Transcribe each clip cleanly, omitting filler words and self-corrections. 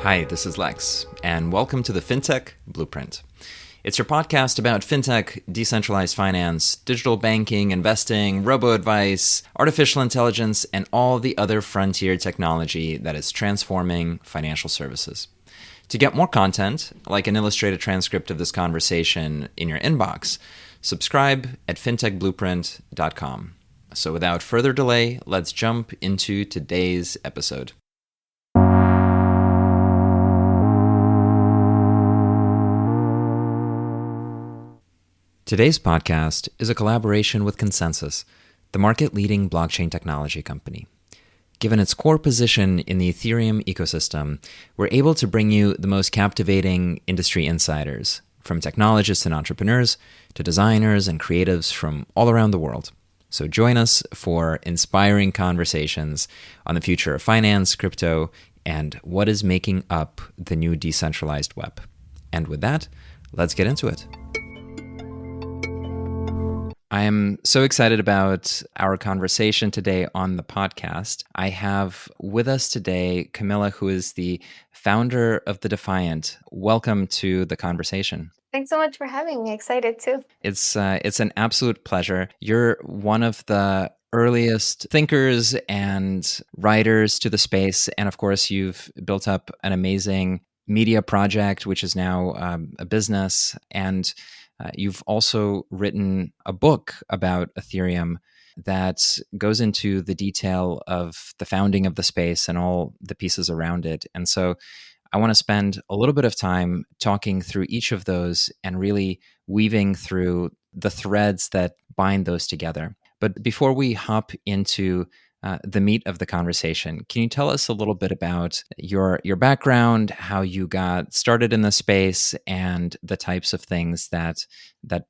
Hi, this is Lex, and welcome to the Fintech Blueprint. It's your podcast about fintech, decentralized finance, digital banking, investing, robo-advice, artificial intelligence, and all the other frontier technology that is transforming financial services. To get more content, like an illustrated transcript of this conversation in your inbox, subscribe at fintechblueprint.com. So without further delay, let's jump into today's episode. Today's podcast is a collaboration with Consensus, the market-leading blockchain technology company. Given its core position in the Ethereum ecosystem, we're able to bring you the most captivating industry insiders, from technologists and entrepreneurs to designers and creatives from all around the world. So join us for inspiring conversations on the future of finance, crypto, and what is making up the new decentralized web. And with that, let's get into it. I am so excited about our conversation today on the podcast. I have with us today Camila, who is the founder of the Defiant. Welcome to the conversation. Thanks so much for having me. Excited too. It's an absolute pleasure. You're one of the earliest thinkers and writers to the space. And of course, you've built up an amazing media project, which is now a business. And you've also written a book about Ethereum that goes into the detail of the founding of the space and all the pieces around it. And so I want to spend a little bit of time talking through each of those and really weaving through the threads that bind those together. But before we hop into the meat of the conversation, can you tell us a little bit about your background, how you got started in the space, and the types of things that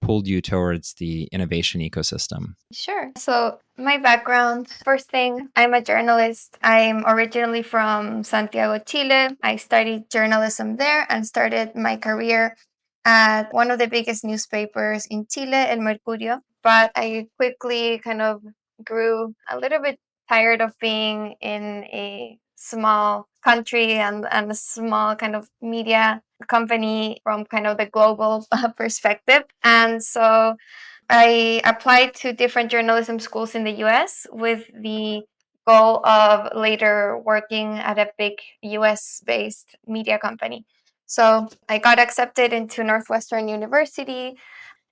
pulled you towards the innovation ecosystem? Sure. So, my background, first thing, I'm a journalist. I'm originally from Santiago, Chile. I studied journalism there and started my career at one of the biggest newspapers in Chile, El Mercurio. But I quickly kind of grew a little bit tired of being in a small country and a small kind of media company from kind of the global perspective. And so I applied to different journalism schools in the US with the goal of later working at a big US based media company. So I got accepted into Northwestern University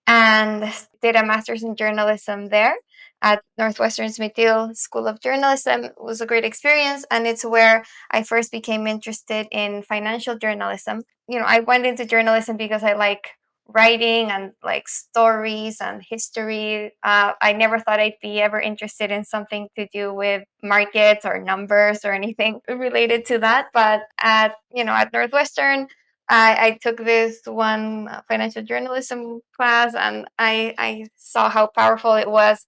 and did a master's in journalism there at Northwestern Smith School of Journalism. It was a great experience, and it's where I first became interested in financial journalism. I went into journalism because I like writing and like stories and history. I never thought I'd be ever interested in something to do with markets or numbers or anything related to that. But at Northwestern, I took this one financial journalism class, and I saw how powerful it was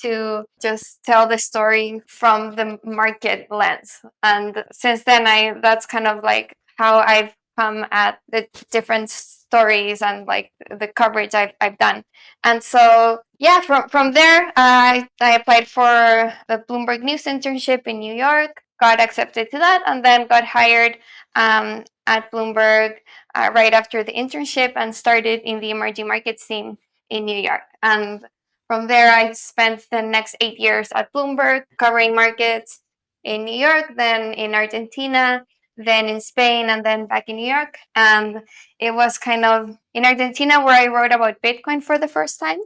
to just tell the story from the market lens. And since then, that's kind of like how I've come at the different stories and like the coverage I've done. And so, yeah, from there, I applied for the Bloomberg News internship in New York, got accepted to that, and then got hired at Bloomberg right after the internship and started in the emerging markets team in New York. And from there, I spent the next 8 years at Bloomberg covering markets in New York, then in Argentina, then in Spain, and then back in New York. And it was kind of in Argentina where I wrote about Bitcoin for the first time.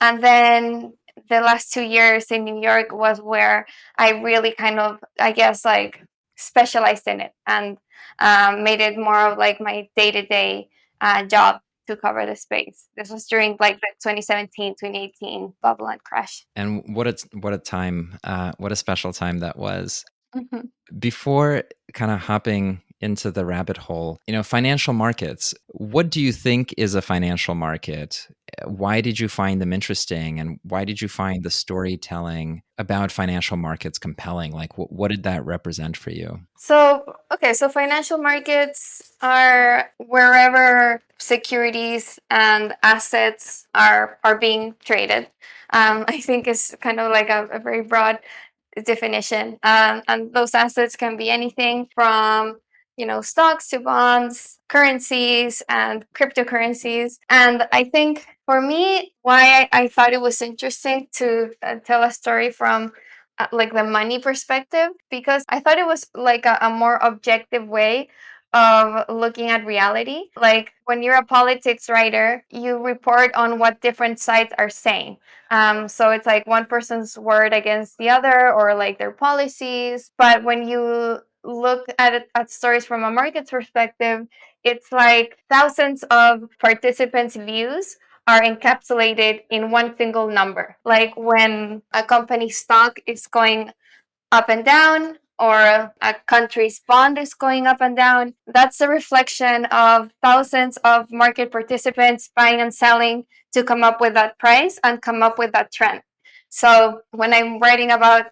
And then the last 2 years in New York was where I really kind of, I guess, like specialized in it and made it more of like my day-to-day job to cover the space. This was during like the 2017, 2018 bubble and crash. And what a time, what a special time that was. Mhm. Before kind of hopping into the rabbit hole, financial markets, what do you think is a financial market? Why did you find them interesting? And why did you find the storytelling about financial markets compelling? Like, what did that represent for you? So financial markets are wherever securities and assets are being traded. I think is kind of like a very broad definition. And those assets can be anything from stocks to bonds, currencies, and cryptocurrencies. And I think for me, why I thought it was interesting to tell a story from like the money perspective, because I thought it was like a more objective way of looking at reality. Like when you're a politics writer, you report on what different sides are saying. So it's like one person's word against the other, or like their policies. But when you look at it, at stories from a market's perspective, it's like thousands of participants' views are encapsulated in one single number. Like when a company's stock is going up and down, or a country's bond is going up and down, that's a reflection of thousands of market participants buying and selling to come up with that price and come up with that trend. So when I'm writing about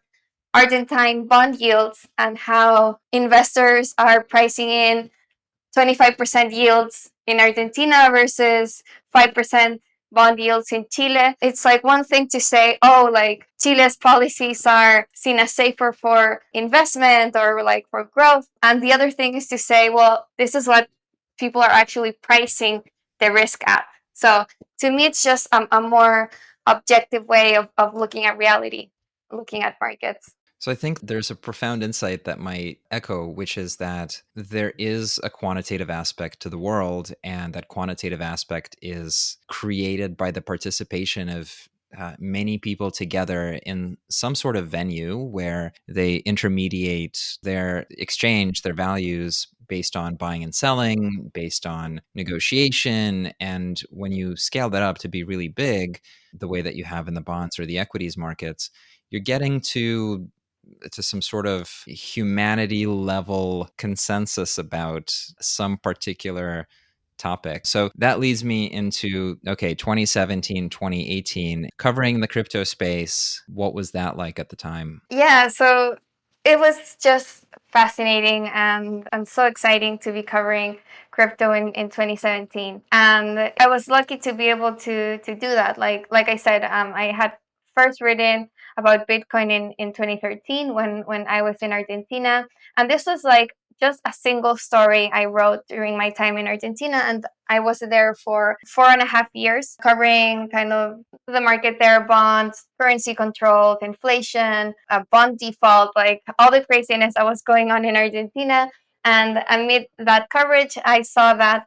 Argentine bond yields and how investors are pricing in 25% yields in Argentina versus 5% bond yields in Chile. It's like one thing to say, oh, like Chile's policies are seen as safer for investment or like for growth. And the other thing is to say, well, this is what people are actually pricing the risk at. So to me, it's just a more objective way of looking at reality, looking at markets. So I think there's a profound insight that might echo, which is that there is a quantitative aspect to the world, and that quantitative aspect is created by the participation of many people together in some sort of venue where they intermediate their exchange, their values based on buying and selling, based on negotiation. And when you scale that up to be really big, the way that you have in the bonds or the equities markets, you're getting to some sort of humanity level consensus about some particular topic. So that leads me into, okay, 2017, 2018, covering the crypto space. What was that like at the time? Yeah, so it was just fascinating and so exciting to be covering crypto in 2017. And I was lucky to be able to do that. Like I said, I had first written about Bitcoin in 2013 when I was in Argentina. And this was like just a single story I wrote during my time in Argentina. And I was there for 4.5 years covering kind of the market there, bonds, currency control, inflation, bond default, like all the craziness that was going on in Argentina. And amid that coverage, I saw that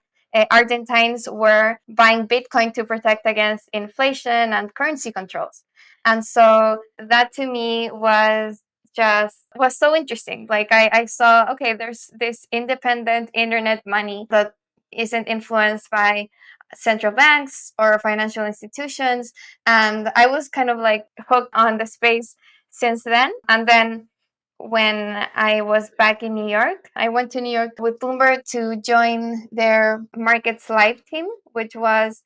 Argentines were buying Bitcoin to protect against inflation and currency controls. And so that to me was so interesting. Like I saw, okay, there's this independent internet money that isn't influenced by central banks or financial institutions. And I was kind of like hooked on the space since then. And then when I was back in New York, I went to New York with Bloomberg to join their Markets Live team, which was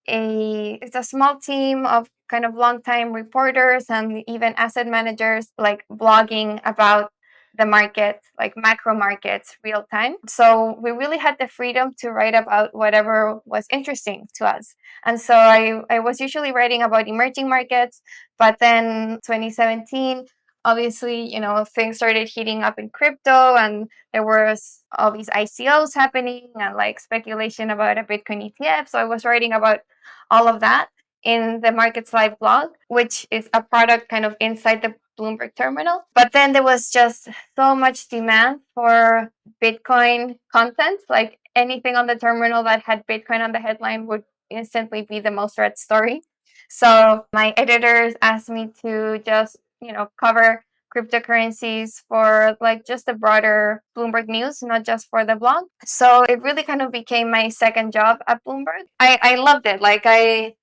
it's a small team of kind of longtime reporters and even asset managers, like blogging about the market, like macro markets, real time. So we really had the freedom to write about whatever was interesting to us. And so I was usually writing about emerging markets, but then 2017, obviously, things started heating up in crypto, and there was all these ICOs happening and like speculation about a Bitcoin ETF. So I was writing about all of that in the Markets Live blog, which is a product kind of inside the Bloomberg terminal. But then there was just so much demand for Bitcoin content. Like anything on the terminal that had Bitcoin on the headline would instantly be the most read story. So my editors asked me to just, cover cryptocurrencies for like just the broader Bloomberg news, not just for the blog. So it really kind of became my second job at Bloomberg. I loved it. Like I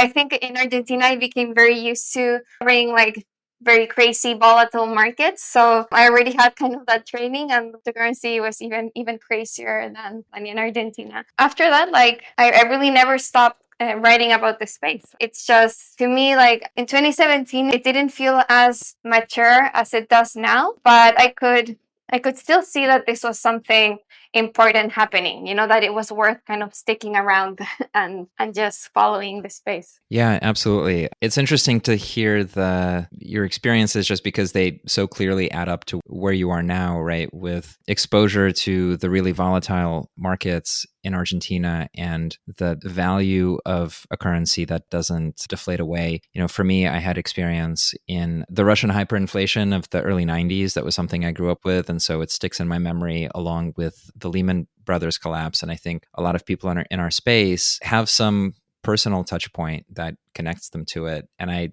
think in Argentina I became very used to covering like very crazy volatile markets. So I already had kind of that training, and the currency was even crazier than in Argentina. After that, like I really never stopped writing about the space. It's just, to me, like in 2017, it didn't feel as mature as it does now, but I could I could still see that this was something important happening, that it was worth kind of sticking around and just following the space. Yeah, absolutely. It's interesting to hear your experiences just because they so clearly add up to where you are now, right? With exposure to the really volatile markets in Argentina and the value of a currency that doesn't deflate away. For me, I had experience in the Russian hyperinflation of the early 90s. That was something I grew up with. And so it sticks in my memory along with the Lehman Brothers collapse. And I think a lot of people in our space have some personal touch point that connects them to it. And I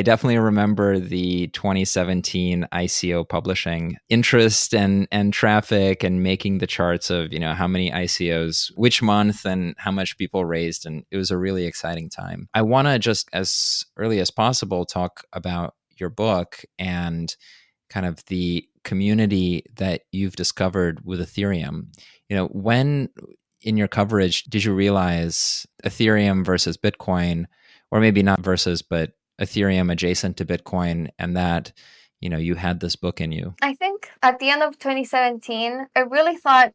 definitely remember the 2017 ICO publishing interest and traffic and making the charts of, how many ICOs, which month and how much people raised. And it was a really exciting time. I want to just as early as possible talk about your book and kind of the community that you've discovered with Ethereum. When in your coverage did you realize Ethereum versus Bitcoin, or maybe not versus, but Ethereum adjacent to Bitcoin, and that, you had this book in you? I think at the end of 2017, I really thought,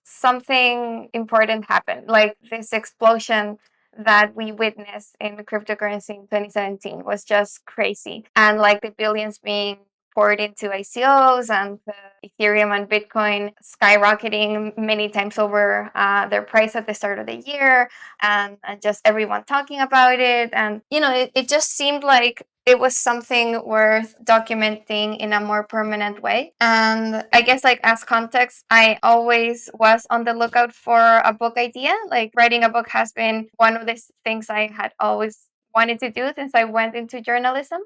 something important happened. Like this explosion that we witnessed in cryptocurrency in 2017 was just crazy. And like the billions being poured into ICOs and the Ethereum and Bitcoin skyrocketing many times over their price at the start of the year, and just everyone talking about it. And, it just seemed like it was something worth documenting in a more permanent way. And I guess, like, as context, I always was on the lookout for a book idea. Like, writing a book has been one of the things I had always wanted to do since I went into journalism.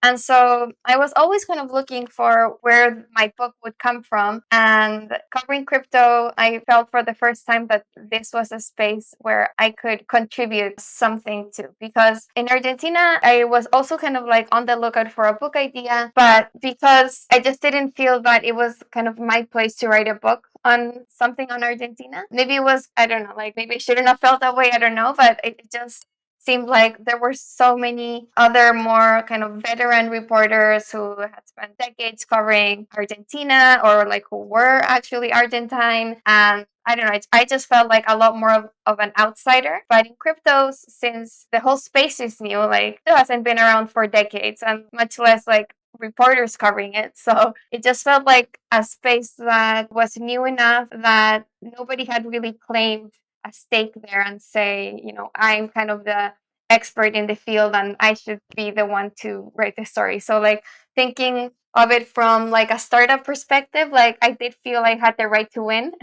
And so I was always kind of looking for where my book would come from. And covering crypto, I felt for the first time that this was a space where I could contribute something to. Because in Argentina, I was also kind of like on the lookout for a book idea, but because I just didn't feel that it was kind of my place to write a book on something on Argentina. Maybe it was, I don't know, like maybe I shouldn't have felt that way, I don't know, but it just seemed like there were so many other more kind of veteran reporters who had spent decades covering Argentina, or like who were actually Argentine. And I don't know, I just felt like a lot more of an outsider. But in cryptos, since the whole space is new, like it hasn't been around for decades, and much less like reporters covering it. So it just felt like a space that was new enough that nobody had really claimed a stake there and say, I'm kind of the expert in the field and I should be the one to write the story. So like thinking of it from like a startup perspective, like I did feel I had the right to win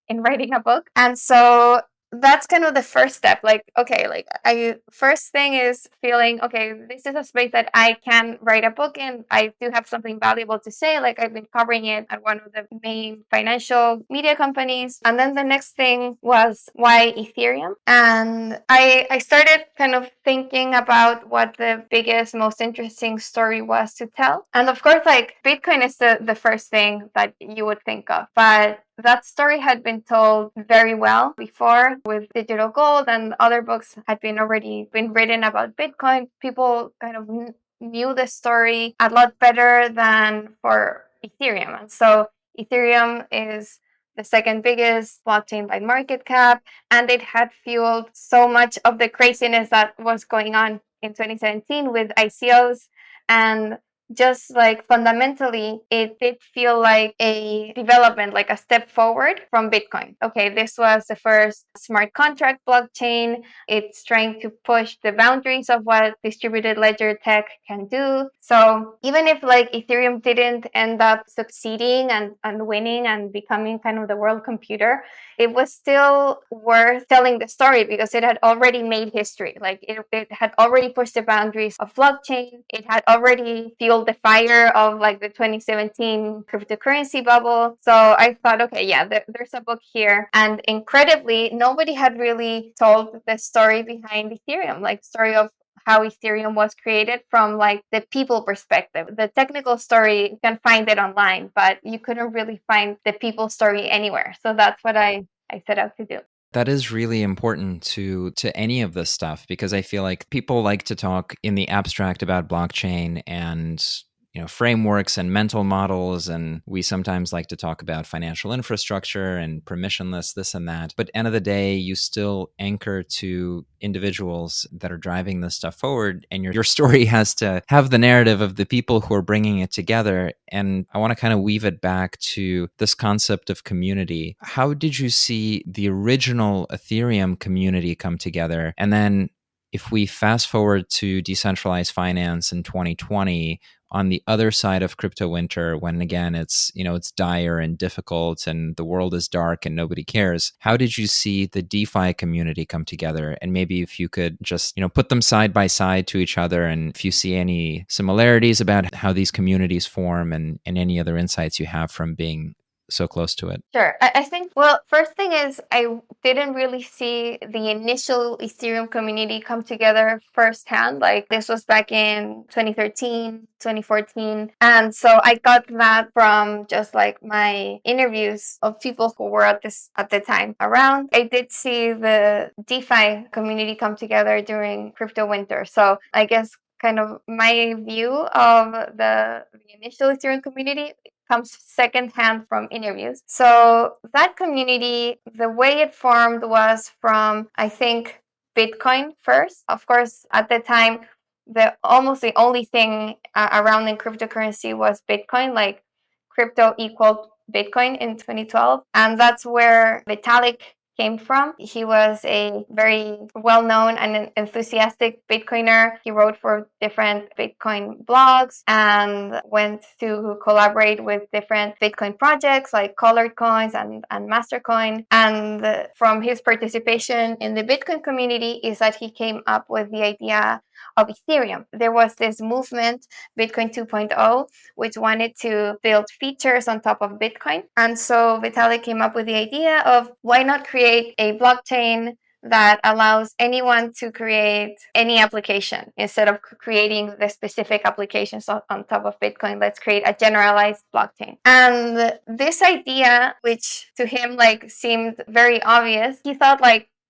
in writing a book. And so that's kind of the first step. Like, okay, like first thing is feeling, okay, this is a space that I can write a book in. I do have something valuable to say. Like I've been covering it at one of the main financial media companies. And then the next thing was why Ethereum. And I started kind of thinking about what the biggest, most interesting story was to tell. And of course, like Bitcoin is the first thing that you would think of. But that story had been told very well before with Digital Gold, and other books had already been written about Bitcoin. People kind of knew the story a lot better than for Ethereum. And so Ethereum is the second biggest blockchain by market cap, and it had fueled so much of the craziness that was going on in 2017 with ICOs. And just like fundamentally, it did feel like a development, like a step forward from Bitcoin. Okay, this was the first smart contract blockchain. It's trying to push the boundaries of what distributed ledger tech can do. So even if like Ethereum didn't end up succeeding and winning and becoming kind of the world computer, it was still worth telling the story because it had already made history. Like it had already pushed the boundaries of blockchain. It had already fueled the fire of like the 2017 cryptocurrency bubble. So I thought, okay, yeah, there's a book here. And incredibly, nobody had really told the story behind Ethereum, like story of how Ethereum was created from like the people perspective. The technical story, you can find it online, but you couldn't really find the people story anywhere. So that's what I set out to do. That is really important to any of this stuff, because I feel like people like to talk in the abstract about blockchain and frameworks and mental models, and we sometimes like to talk about financial infrastructure and permissionless this and that, but end of the day you still anchor to individuals that are driving this stuff forward, and your story has to have the narrative of the people who are bringing it together. And I want to kind of weave it back to this concept of community. How did you see the original Ethereum community come together? And then if we fast forward to decentralized finance in 2020, on the other side of crypto winter, when again it's dire and difficult and the world is dark and nobody cares, how did you see the DeFi community come together? And maybe if you could just put them side by side to each other, and if you see any similarities about how these communities form, and any other insights you have from being so close to it. Sure. I think, well, first thing is I didn't really see the initial Ethereum community come together firsthand. Like this was back in 2013, 2014. And so I got that from just like my interviews of people who were at the time around. I did see the DeFi community come together during crypto winter. So I guess kind of my view of the initial Ethereum community comes secondhand from interviews. So that community, the way it formed was from, I think, Bitcoin first. Of course, at the time, almost the only thing around in cryptocurrency was Bitcoin, like crypto equaled Bitcoin in 2012. And that's where Vitalik came from. He was a very well-known and enthusiastic Bitcoiner. He wrote for different Bitcoin blogs and went to collaborate with different Bitcoin projects like Colored Coins and Mastercoin. And from his participation in the Bitcoin community is that he came up with the idea of Ethereum. There was this movement, Bitcoin 2.0, which wanted to build features on top of Bitcoin. And so Vitalik came up with the idea of why not create a blockchain that allows anyone to create any application instead of creating the specific applications on top of Bitcoin. Let's create a generalized blockchain. And this idea, which to him seemed very obvious, he thought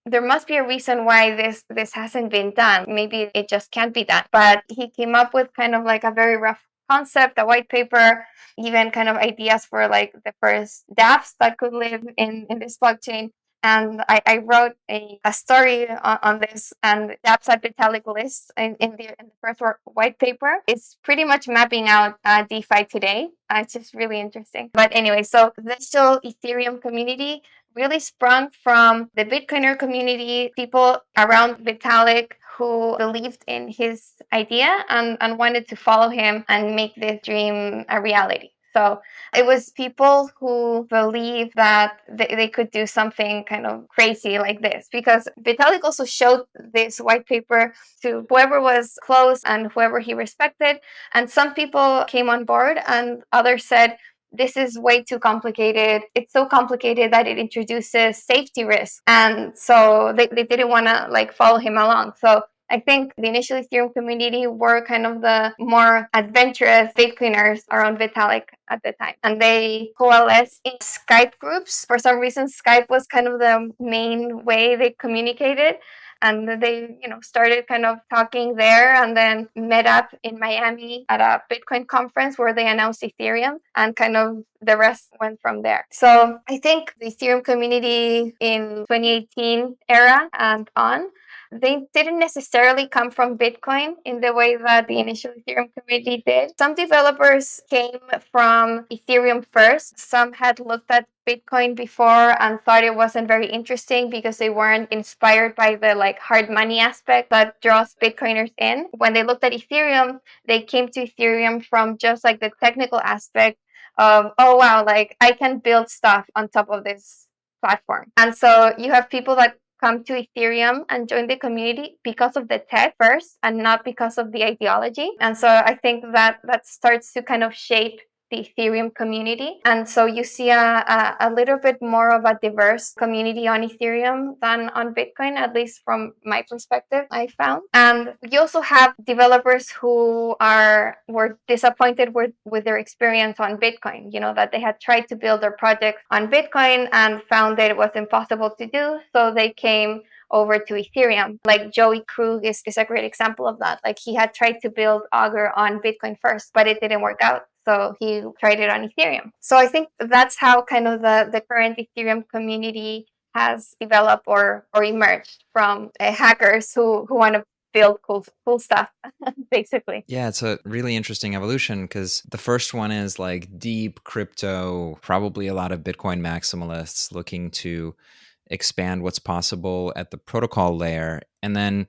there must be a reason why this hasn't been done. Maybe it just can't be done. But he came up with kind of like a very rough concept, a white paper, even kind of ideas for like the first dApps that could live in this blockchain. And I wrote a story on this, and dApps at Vitalik list in the first white paper. It's pretty much mapping out DeFi today. It's just really interesting. But anyway, so the initial Ethereum community really sprung from the Bitcoiner community, people around Vitalik who believed in his idea and wanted to follow him and make this dream a reality. So it was people who believed that they could do something kind of crazy like this, because Vitalik also showed this white paper to whoever was close and whoever he respected. And some people came on board and others said, this is way too complicated. It's so complicated that it introduces safety risks. And so they didn't want to follow him along. So I think the initial Ethereum community were kind of the more adventurous Bitcoiners around Vitalik at the time. And they coalesced in Skype groups. For some reason, Skype was kind of the main way they communicated. And they, started kind of talking there and then met up in Miami at a Bitcoin conference where they announced Ethereum, and kind of the rest went from there. So I think the Ethereum community in 2018 era and on, they didn't necessarily come from Bitcoin in the way that the initial Ethereum community did. Some developers came from Ethereum first. Some had looked at Bitcoin before and thought it wasn't very interesting because they weren't inspired by the hard money aspect that draws Bitcoiners in. When they looked at Ethereum, they came to Ethereum from just the technical aspect of, oh wow, I can build stuff on top of this platform. And so you have people that come to Ethereum and join the community because of the tech first and not because of the ideology. And so I think that starts to kind of shape the Ethereum community. And so you see a little bit more of a diverse community on Ethereum than on Bitcoin, at least from my perspective, I found. And you also have developers who were disappointed with their experience on Bitcoin, that they had tried to build their project on Bitcoin and found that it was impossible to do. So they came over to Ethereum. Like Joey Krug is a great example of that. Like he had tried to build Augur on Bitcoin first, but it didn't work out. So he tried it on Ethereum. So I think that's how kind of the current Ethereum community has developed or emerged from hackers who want to build cool stuff, basically. Yeah, it's a really interesting evolution because the first one is like deep crypto, probably a lot of Bitcoin maximalists looking to expand what's possible at the protocol layer. And then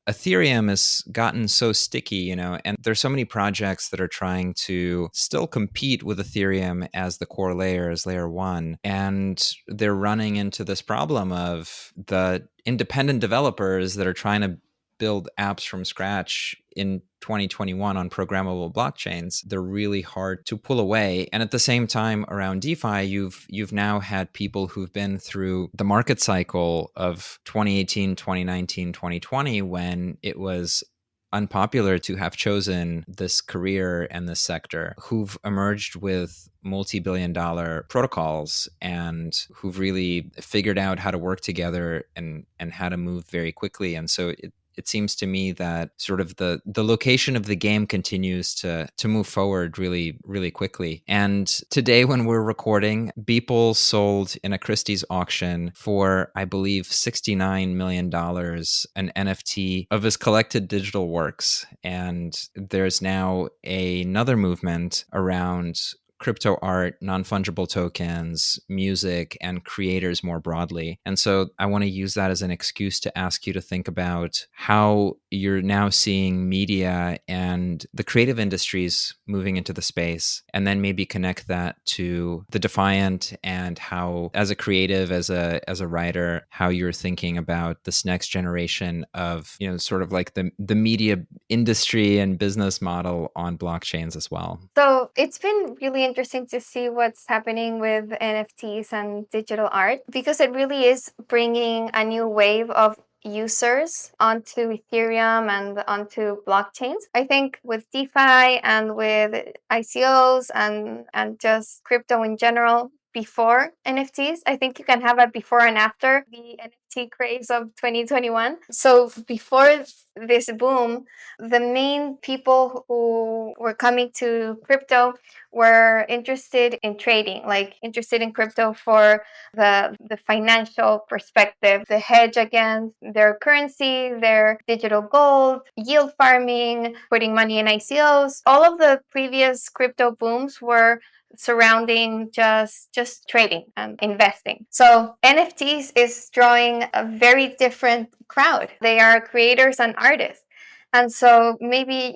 Ethereum has gotten so sticky, and there's so many projects that are trying to still compete with Ethereum as the core layer, as layer one. And they're running into this problem of the independent developers that are trying to build apps from scratch in 2021 on programmable blockchains. They're really hard to pull away. And at the same time, around DeFi, you've now had people who've been through the market cycle of 2018, 2019, 2020, when it was unpopular to have chosen this career and this sector, who've emerged with multi-billion-dollar protocols and who've really figured out how to work together and how to move very quickly. And so it seems to me that sort of the location of the game continues to move forward really, really quickly. And today, when we're recording, Beeple sold in a Christie's auction for, I believe, $69 million an NFT of his collected digital works. And there's now another movement around crypto art, non-fungible tokens, music, and creators more broadly. And so I want to use that as an excuse to ask you to think about how you're now seeing media and the creative industries moving into the space, and then maybe connect that to the Defiant and how, as a creative, as a writer, how you're thinking about this next generation of, sort of like the media industry and business model on blockchains as well. So it's been really interesting to see what's happening with NFTs and digital art, because it really is bringing a new wave of users onto Ethereum and onto blockchains. I think with DeFi and with ICOs and just crypto in general, before NFTs, I think you can have a before and after the NFT craze of 2021. So before this boom, the main people who were coming to crypto were interested in trading, like interested in crypto for the financial perspective, the hedge against their currency, their digital gold, yield farming, putting money in ICOs. All of the previous crypto booms were surrounding just trading and investing. So NFTs is drawing a very different crowd. They are creators and artists. And so maybe,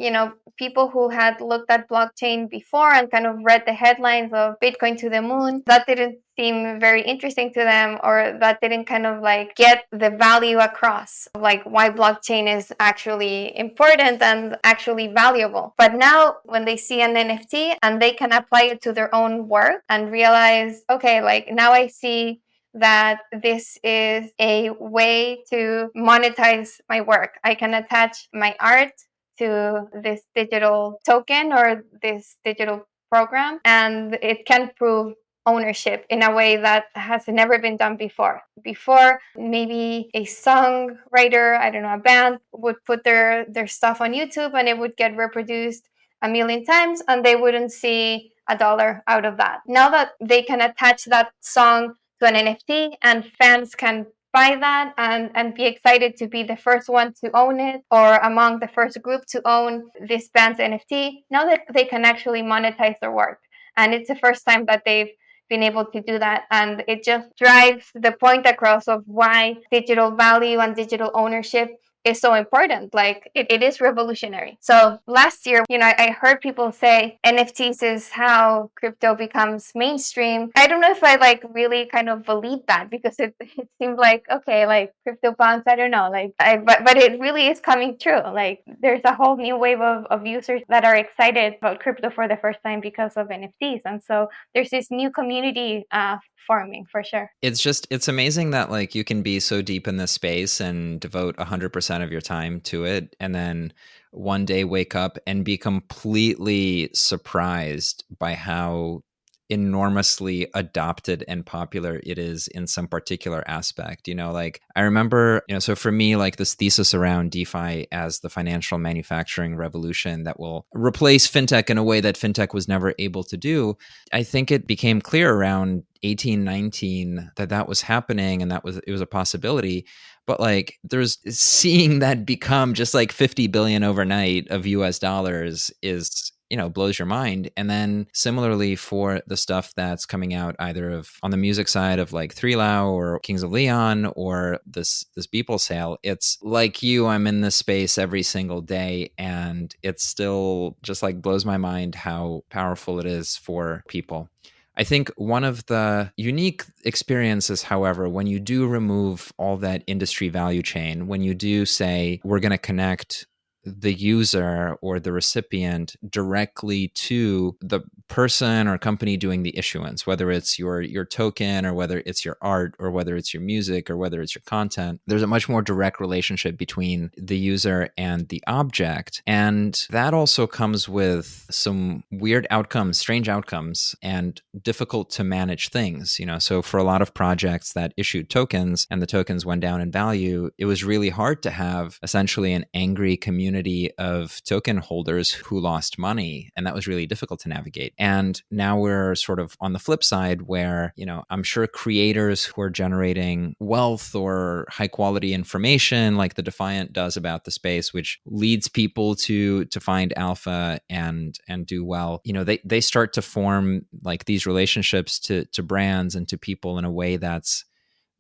people who had looked at blockchain before and kind of read the headlines of Bitcoin to the moon, that didn't seem very interesting to them, or that didn't kind of like get the value across, like why blockchain is actually important and actually valuable. But now when they see an NFT and they can apply it to their own work and realize, okay, like now I see that this is a way to monetize my work. I can attach my art to this digital token or this digital program, and it can prove ownership in a way that has never been done before. Before, maybe a songwriter, I don't know, a band would put their stuff on YouTube and it would get reproduced a million times and they wouldn't see $1 out of that. Now that they can attach that song to an NFT and fans can buy that and be excited to be the first one to own it, or among the first group to own this band's NFT, now that they can actually monetize their work. And it's the first time that they've been able to do that. And it just drives the point across of why digital value and digital ownership is so important. Like it is revolutionary. So last year, I heard people say NFTs is how crypto becomes mainstream. I don't know if I like really kind of believe that, because it seemed like, okay, like crypto bonds, I don't know, but it really is coming true. Like there's a whole new wave of users that are excited about crypto for the first time because of NFTs. And so there's this new community forming for sure. It's amazing that like you can be so deep in this space and devote 100% of your time to it, and then one day wake up and be completely surprised by how enormously adopted and popular it is in some particular aspect. Like I remember, so for me, like this thesis around DeFi as the financial manufacturing revolution that will replace fintech in a way that fintech was never able to do, I think it became clear around 1819 that was happening, and it was a possibility. But like there's seeing that become just like 50 billion overnight of US dollars is, blows your mind. And then similarly for the stuff that's coming out either of on the music side of like 3Lau or Kings of Leon or this Beeple sale, it's like I'm in this space every single day, and it still just like blows my mind how powerful it is for people. I think one of the unique experiences, however, when you do remove all that industry value chain, when you do say, we're going to connect the user or the recipient directly to the person or company doing the issuance, whether it's your token or whether it's your art or whether it's your music or whether it's your content, there's a much more direct relationship between the user and the object. And that also comes with some weird outcomes, strange outcomes, and difficult to manage things. So for a lot of projects that issued tokens and the tokens went down in value, it was really hard to have essentially an angry community of token holders who lost money. And that was really difficult to navigate. And now we're sort of on the flip side where, I'm sure creators who are generating wealth or high quality information like the Defiant does about the space, which leads people to find alpha and do well, they start to form like these relationships to brands and to people in a way that's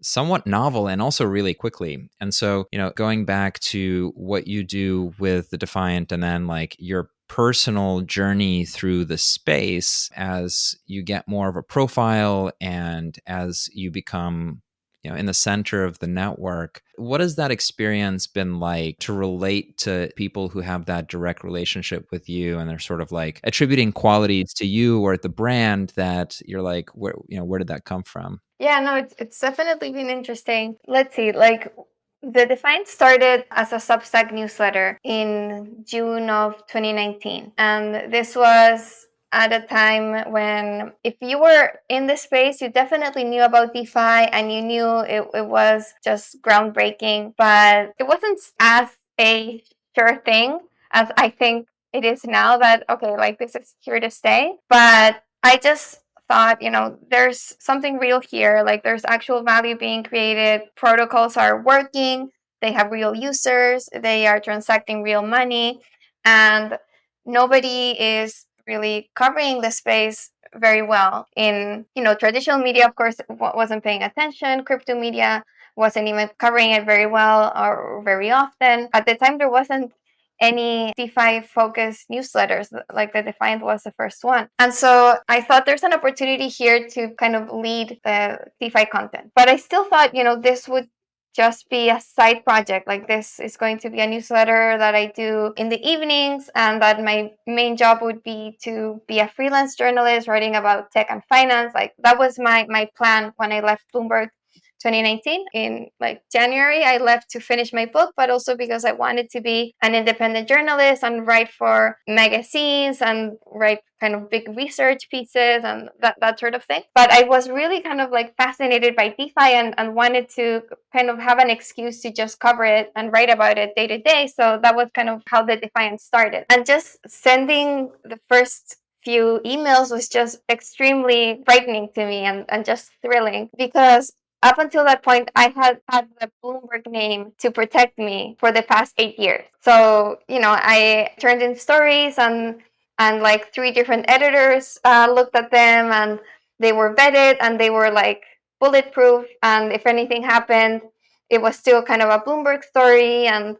somewhat novel and also really quickly. And so, going back to what you do with the Defiant and then like your personal journey through the space as you get more of a profile and as you become in the center of the network, what has that experience been like to relate to people who have that direct relationship with you and they're sort of like attributing qualities to you or the brand that you're like, where did that come from? Yeah, no, it's definitely been interesting. Let's see, like the Defiant started as a Substack newsletter in June of 2019. And this was at a time when if you were in the space, you definitely knew about DeFi and you knew it was just groundbreaking, but it wasn't as a sure thing as I think it is now that, okay, like this is here to stay. But I just thought, there's something real here. Like there's actual value being created. Protocols are working. They have real users. They are transacting real money. And nobody is really covering the space very well. In, traditional media, of course, wasn't paying attention. Crypto media wasn't even covering it very well or very often. At the time, there wasn't any DeFi focused newsletters, like the Defiant was the first one. And so I thought there's an opportunity here to kind of lead the DeFi content. But I still thought, this would just be a side project. Like this is going to be a newsletter that I do in the evenings, and that my main job would be to be a freelance journalist writing about tech and finance. Like that was my plan when I left Bloomberg 2019. In like January, I left to finish my book, but also because I wanted to be an independent journalist and write for magazines and write kind of big research pieces and that sort of thing. But I was really kind of like fascinated by DeFi and wanted to kind of have an excuse to just cover it and write about it day to day. So that was kind of how the Defiant started. And just sending the first few emails was just extremely frightening to me and just thrilling, because up until that point, I had had the Bloomberg name to protect me for the past 8 years. So, I turned in stories and like 3 different editors looked at them, and they were vetted and they were like bulletproof. And if anything happened, it was still kind of a Bloomberg story. And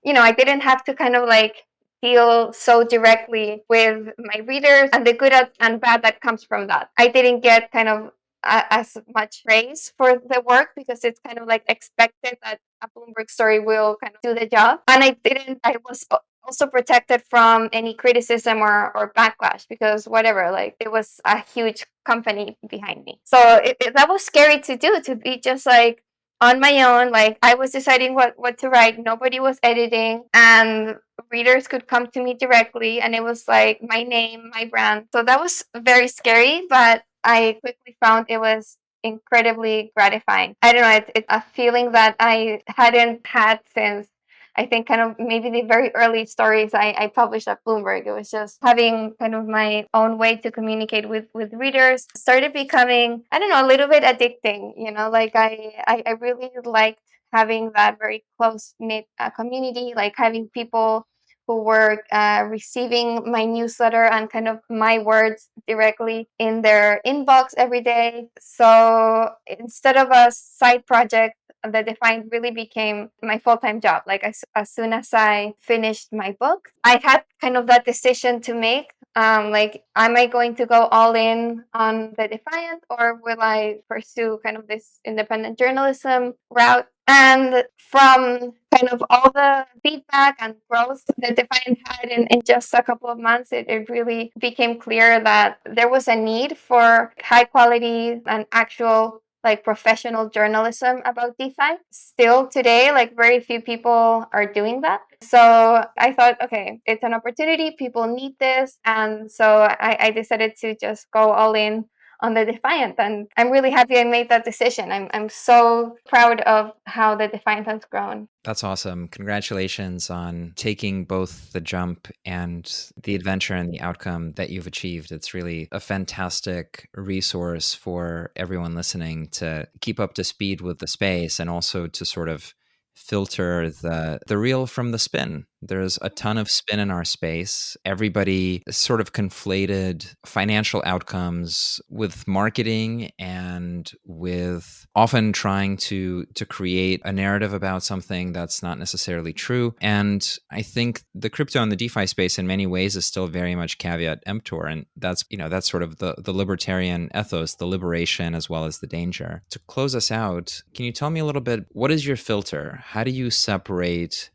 I didn't have to kind of like deal so directly with my readers and the good and bad that comes from that. I didn't get kind of as much praise for the work because it's kind of like expected that a Bloomberg story will kind of do the job. And I was also protected from any criticism or backlash, because whatever, like it was a huge company behind me. So that was scary to do, to be just like on my own. Like I was deciding what to write. Nobody was editing, and readers could come to me directly, and it was like my name, my brand. So that was very scary, but I quickly found it was incredibly gratifying. I don't know, it's a feeling that I hadn't had since I think kind of maybe the very early stories I published at Bloomberg. It was just having kind of my own way to communicate with readers. Started becoming, I don't know, a little bit addicting, you know, like I really liked having that very close knit community, like having people who were receiving my newsletter and kind of my words directly in their inbox every day. So instead of a side project, the Defiant really became my full-time job. Like as soon as I finished my book, I had kind of that decision to make. Like, am I going to go all in on the Defiant, or will I pursue kind of this independent journalism route? And from kind of all the feedback and growth that Defiant had in just a couple of months, it really became clear that there was a need for high quality and actual like professional journalism about DeFi. Still today, like very few people are doing that. So I thought, okay, it's an opportunity. People need this. And so I decided to just go all in on the Defiant. And I'm really happy I made that decision. I'm so proud of how the Defiant has grown. That's awesome. Congratulations on taking both the jump and the adventure and the outcome that you've achieved. It's really a fantastic resource for everyone listening to keep up to speed with the space, and also to sort of filter the real from the spin. There's a ton of spin in our space. Everybody sort of conflated financial outcomes with marketing, and with often trying to create a narrative about something that's not necessarily true. And I think the crypto and the DeFi space in many ways is still very much caveat emptor. And that's, that's sort of the libertarian ethos, the liberation as well as the danger. To close us out, can you tell me a little bit, what is your filter? How do you separate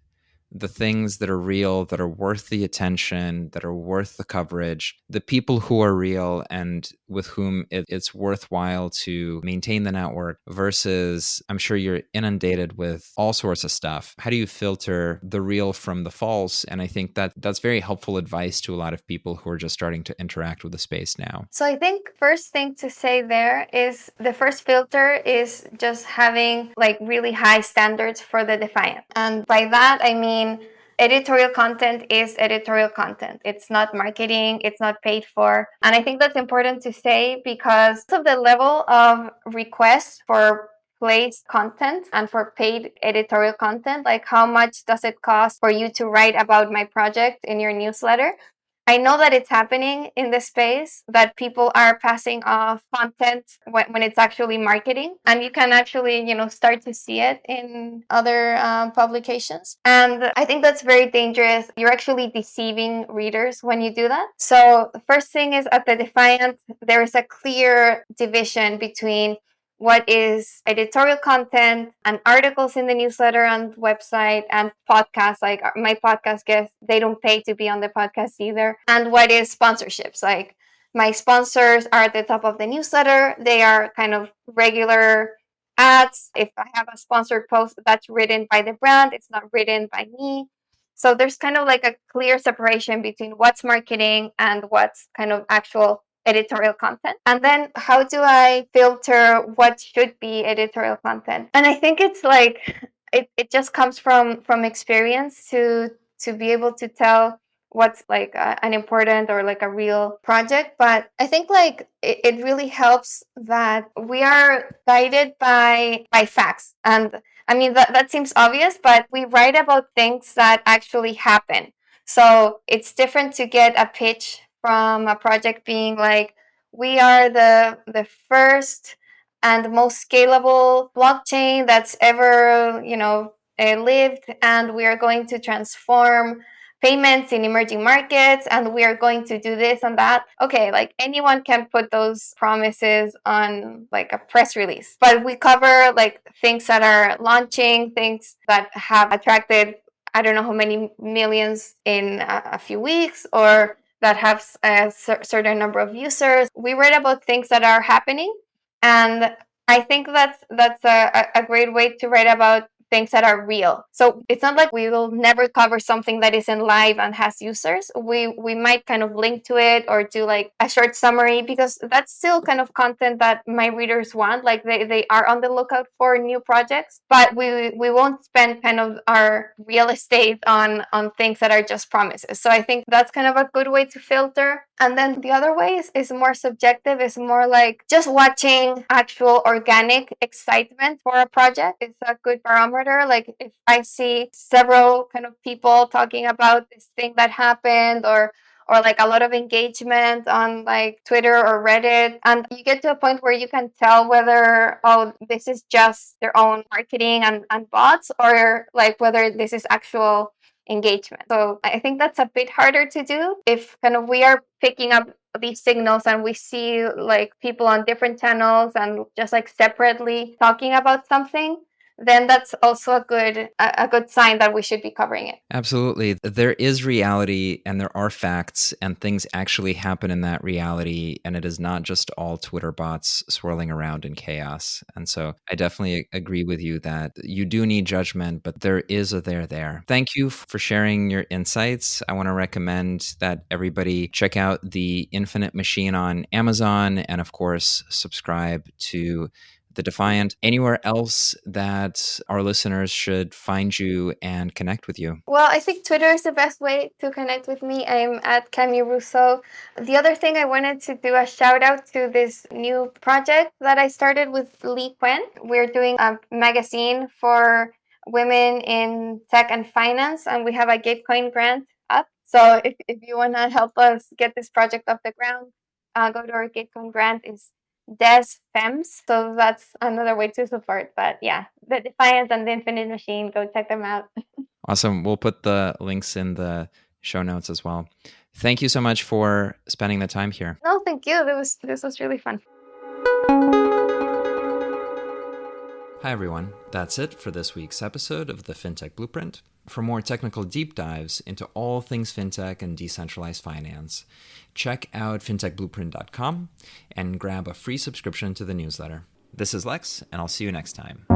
the things that are real, that are worth the attention, that are worth the coverage, the people who are real and with whom it's worthwhile to maintain the network, versus I'm sure you're inundated with all sorts of stuff? How do you filter the real from the false? And I think that's very helpful advice to a lot of people who are just starting to interact with the space now. So I think first thing to say there is the first filter is just having like really high standards for the Defiant. And by that, I mean, editorial content is editorial content. It's not marketing, it's not paid for. And I think that's important to say because of the level of requests for placed content and for paid editorial content. Like, how much does it cost for you to write about my project in your newsletter? I know that it's happening in the space, that people are passing off content when it's actually marketing. And you can actually, start to see it in other publications. And I think that's very dangerous. You're actually deceiving readers when you do that. So the first thing is, at the Defiant, there is a clear division between what is editorial content and articles in the newsletter and website and podcasts. Like my podcast guests, they don't pay to be on the podcast either. And what is sponsorships? Like, my sponsors are at the top of the newsletter. They are kind of regular ads. If I have a sponsored post, that's written by the brand, it's not written by me. So there's kind of like a clear separation between what's marketing and what's kind of actual editorial content. And then how do I filter what should be editorial content? And I think it's like it just comes from experience to be able to tell what's like an important or like a real project. But I think like it really helps that we are guided by facts. And I mean, that seems obvious, but we write about things that actually happen. So it's different to get a pitch from a project being like, we are the first and most scalable blockchain that's ever lived, and we are going to transform payments in emerging markets, and we are going to do this and that. Okay, like anyone can put those promises on like a press release, but we cover like things that are launching, things that have attracted I don't know how many millions in a few weeks, or that have a certain number of users. We write about things that are happening, and I think that's a great way to write about things that are real. So it's not like we will never cover something that isn't live and has users. We might kind of link to it or do like a short summary, because that's still kind of content that my readers want. Like they are on the lookout for new projects, but we won't spend kind of our real estate on things that are just promises. So I think that's kind of a good way to filter. And then the other way is more subjective. It's more like just watching actual organic excitement for a project. It's a good barometer. Like if I see several kind of people talking about this thing that happened, or like a lot of engagement on like Twitter or Reddit, and you get to a point where you can tell whether, oh, this is just their own marketing and bots, or like whether this is actual engagement. So I think that's a bit harder to do if kind of we are picking up these signals and we see like people on different channels and just like separately talking about something, then that's also a good sign that we should be covering it. Absolutely. There is reality and there are facts and things actually happen in that reality. And it is not just all Twitter bots swirling around in chaos. And so I definitely agree with you that you do need judgment, but there is a there. Thank you for sharing your insights. I want to recommend that everybody check out The Infinite Machine on Amazon, and of course, subscribe to the Defiant. Anywhere else that our listeners should find you and connect with you? Well, I think Twitter is the best way to connect with me. I'm at Camila Russo. The other thing, I wanted to do a shout out to this new project that I started with Lee Quen. We're doing a magazine for women in tech and finance, and we have a Gitcoin grant up. So if you want to help us get this project off the ground, go to our Gitcoin grant. It's Des Fems. So that's another way to support. But yeah, the Defiant and the Infinite Machine, go check them out. Awesome. We'll put the links in the show notes as well. Thank you so much for spending the time here. No, thank you. This was really fun. Hi, everyone. That's it for this week's episode of the FinTech Blueprint. For more technical deep dives into all things fintech and decentralized finance, check out fintechblueprint.com and grab a free subscription to the newsletter. This is Lex, and I'll see you next time.